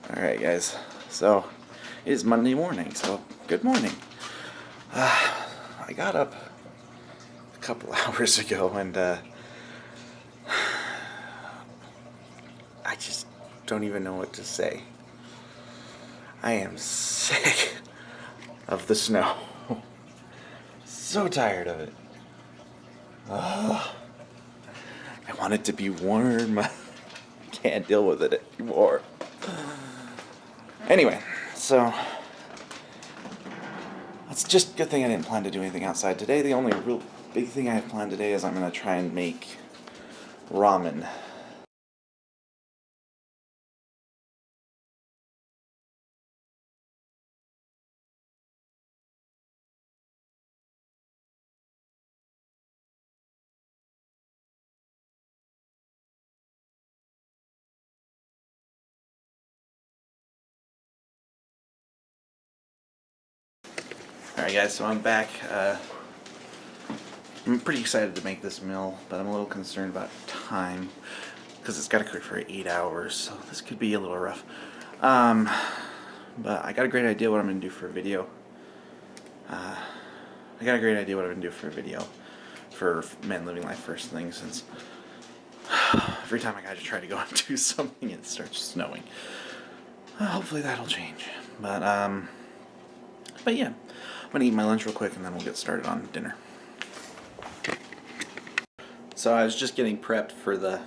Alright guys, so it is Monday morning, so good morning. I got up a couple hours ago and I just don't even know what to say. I am sick of the snow. So tired of it. I want it to be warm. I can't deal with it anymore. Anyway, so it's just a good thing I didn't plan to do anything outside today. The only real big thing I have planned today is I'm going to try and make ramen. Alright guys, so I'm back. I'm pretty excited to make this meal, but I'm a little concerned about time because it's got to cook for 8 hours, so this could be a little rough. But I got a great idea what I'm going to do for a video. For Manlivinglife first thing, since every time I gotta try to go and do something it starts snowing. Hopefully that'll change. But yeah, I'm gonna eat my lunch real quick and then we'll get started on dinner. So I was just getting prepped for the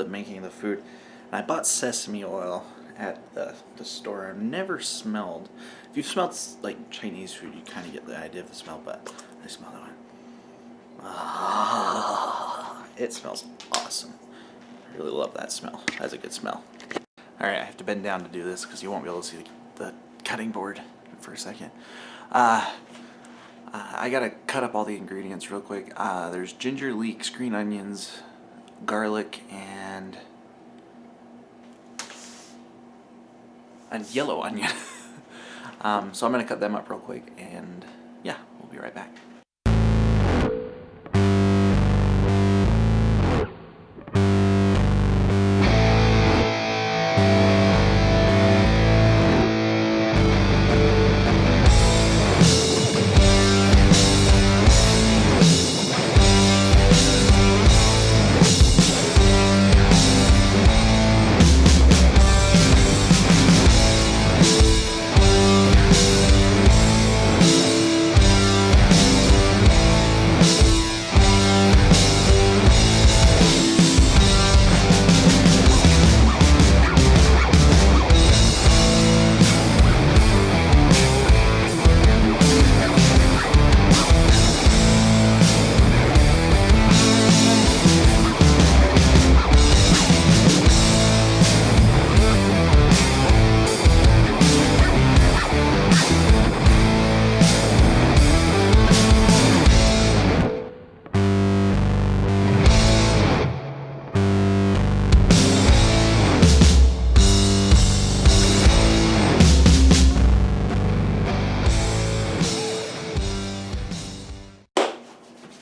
making of the food, and I bought sesame oil at the store. I've never smelled. If you've smelled like Chinese food, you kind of get the idea of the smell, but I smell that one. It smells awesome. I really love that smell. That's a good smell. Alright, I have to bend down to do this because you won't be able to see the cutting board for a second. I gotta cut up all the ingredients real quick. There's ginger, leeks, green onions, garlic, and a yellow onion. So I'm gonna cut them up real quick, and yeah, we'll be right back.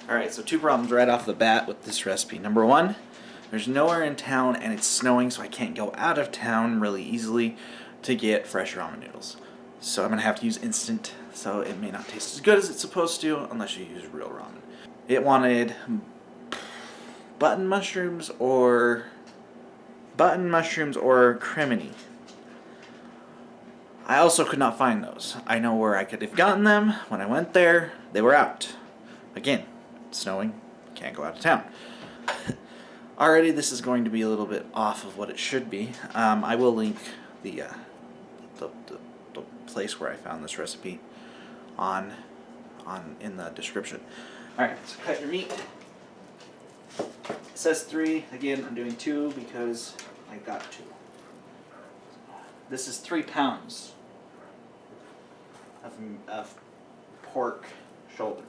Alright, so 2 problems right off the bat with this recipe. Number 1, there's nowhere in town and it's snowing, so I can't go out of town really easily to get fresh ramen noodles. So I'm going to have to use instant, so it may not taste as good as it's supposed to unless you use real ramen. It wanted button mushrooms or crimini. I also could not find those. I know where I could have gotten them. When I went there, they were out. Again, snowing, can't go out of town. Already this is going to be a little bit off of what it should be. I will link the place where I found this recipe in the description. Alright, so cut your meat. It says 3. Again, I'm doing 2 because I got to. This is 3 pounds of pork shoulder.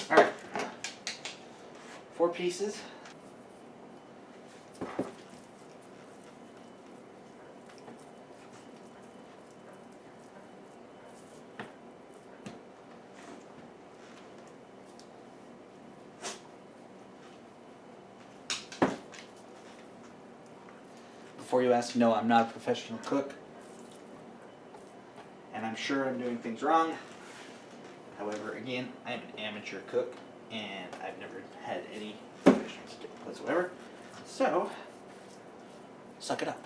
Alright, 4 pieces. before you ask, no, I'm not a professional cook. And I'm sure I'm doing things wrong. However, again, I'm an amateur cook, and I've never had any professional skill whatsoever. So, suck it up.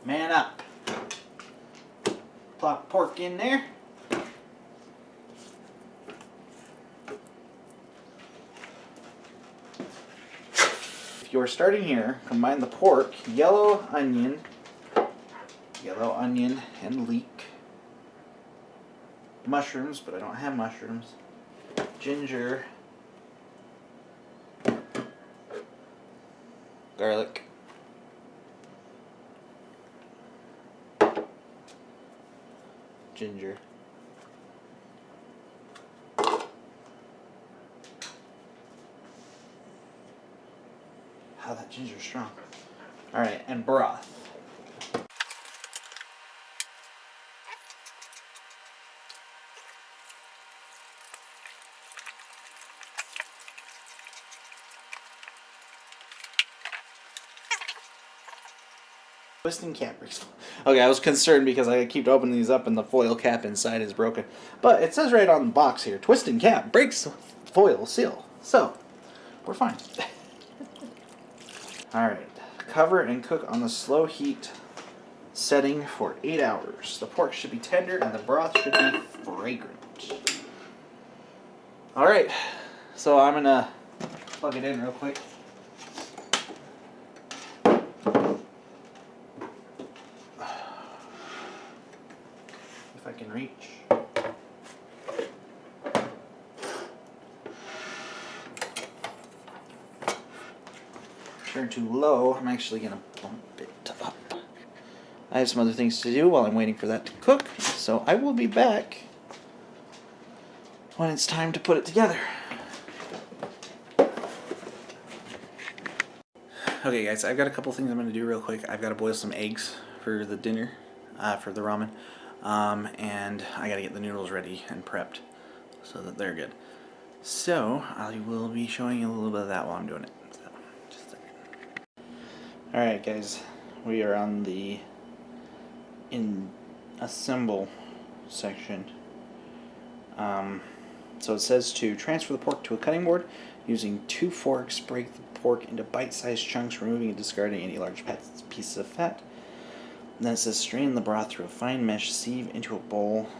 Man up. Plop pork in there. If you're starting here, combine the pork, yellow onion, and leek. Mushrooms, but I don't have mushrooms. Ginger. Garlic. Ginger. How that ginger's strong. Alright, and broth. Twisting cap breaks. Okay, I was concerned because I keep opening these up and the foil cap inside is broken. But it says right on the box here, twisting cap breaks foil seal. So, we're fine. Alright, cover and cook on the slow heat setting for 8 hours. The pork should be tender and the broth should be fragrant. Alright, so I'm going to plug it in real quick. If I can reach. Turn too low, I'm actually going to bump it up. I have some other things to do while I'm waiting for that to cook, so I will be back when it's time to put it together. Okay guys, I've got a couple things I'm going to do real quick. I've got to boil some eggs for the dinner, for the ramen. And I gotta get the noodles ready and prepped so that they're good. So I will be showing you a little bit of that while I'm doing it. So, just a second. Alright guys, we are on the assemble section. So it says to transfer the pork to a cutting board using 2 forks, break the pork into bite-sized chunks, removing and discarding any large pieces of fat. And then it says strain the broth through a fine mesh sieve into a bowl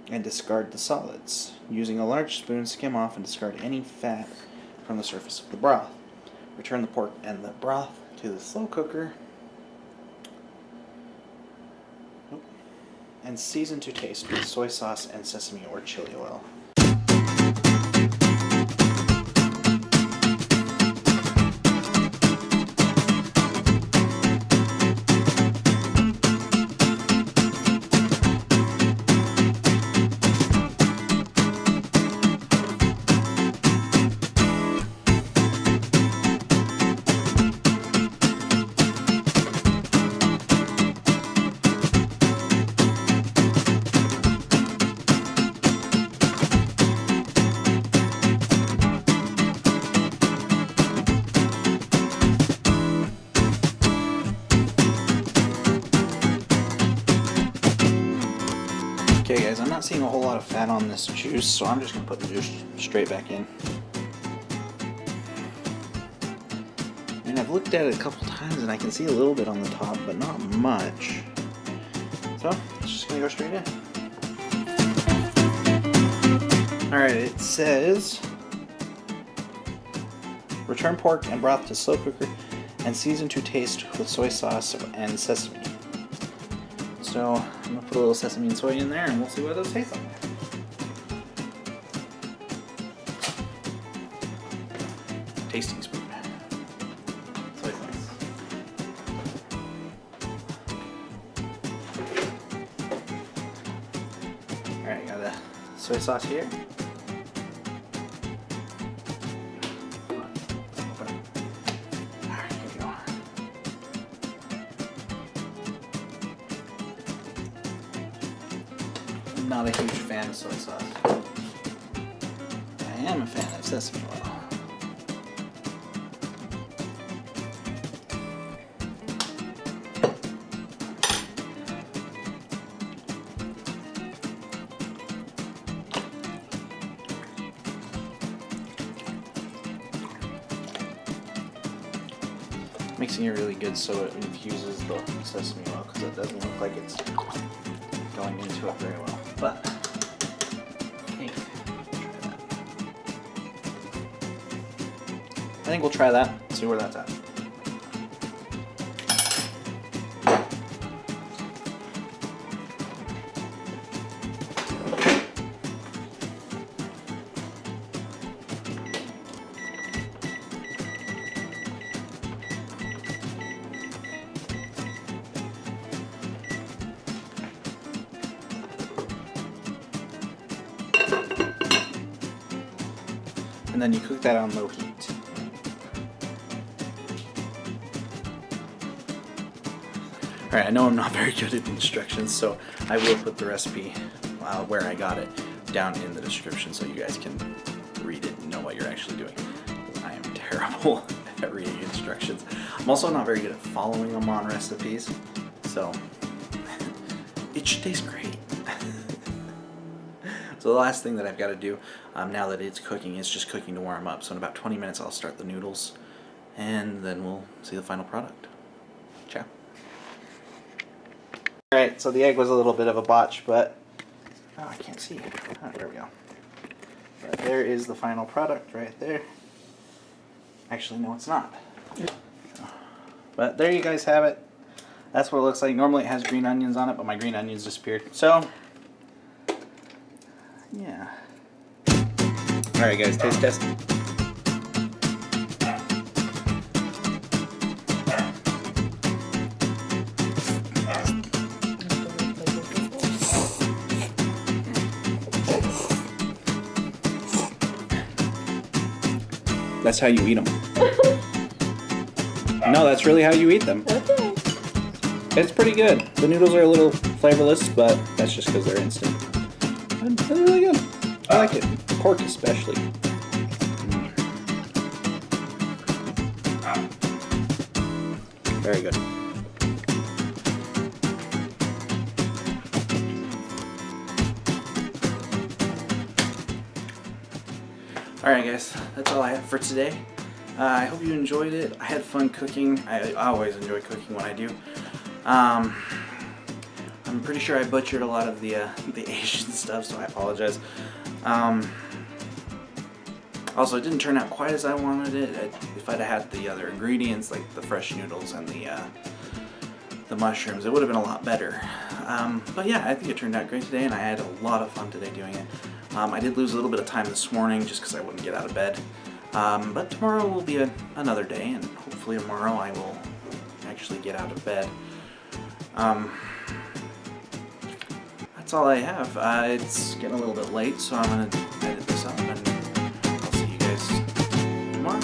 and discard the solids. Using a large spoon, skim off and discard any fat from the surface of the broth. Return the pork and the broth to the slow cooker and season to taste with soy sauce and sesame or chili oil. Okay guys, I'm not seeing a whole lot of fat on this juice, so I'm just going to put the juice straight back in. And I've looked at it a couple times and I can see a little bit on the top, but not much. So, it's just going to go straight in. Alright, it says return pork and broth to slow cooker and season to taste with soy sauce and sesame. So I'm going to put a little sesame and soy in there and we'll see what those taste like. Tasting spoon. Soy sauce. Alright, got the soy sauce here. Not a huge fan of soy sauce. I am a fan of sesame oil. Mixing it really good so it infuses the sesame oil, because it doesn't look like it's going into it very well. But I think we'll try that, see where that's at. And then you cook that on low heat. Alright, I know I'm not very good at instructions, so I will put the recipe where I got it down in the description so you guys can read it and know what you're actually doing. I am terrible at reading instructions. I'm also not very good at following them on recipes, so it should taste great. So the last thing that I've got to do now that it's cooking is just cooking to warm up. So in about 20 minutes I'll start the noodles, and then we'll see the final product. Ciao. Alright, so the egg was a little bit of a botch, but oh, I can't see. Oh, there we go. But there is the final product right there. Actually, no, it's not. But there you guys have it. That's what it looks like. Normally it has green onions on it, but my green onions disappeared. So yeah. Alright guys, taste test. That's how you eat them. No, that's really how you eat them. Okay. It's pretty good. The noodles are a little flavorless, but that's just because they're instant. And they're really good. I like it. Pork especially. Very good. Alright guys, that's all I have for today. I hope you enjoyed it. I had fun cooking. I always enjoy cooking when I do. I'm pretty sure I butchered a lot of the Asian stuff, so I apologize. Also, it didn't turn out quite as I wanted it. If I'd had the other ingredients, like the fresh noodles and the mushrooms, it would have been a lot better. But yeah, I think it turned out great today, and I had a lot of fun today doing it. I did lose a little bit of time this morning just because I wouldn't get out of bed. But tomorrow will be another day, and hopefully tomorrow I will actually get out of bed. That's all I have. It's getting a little bit late, so I'm going to edit this up, and I'll see you guys tomorrow.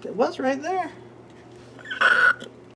It was right there.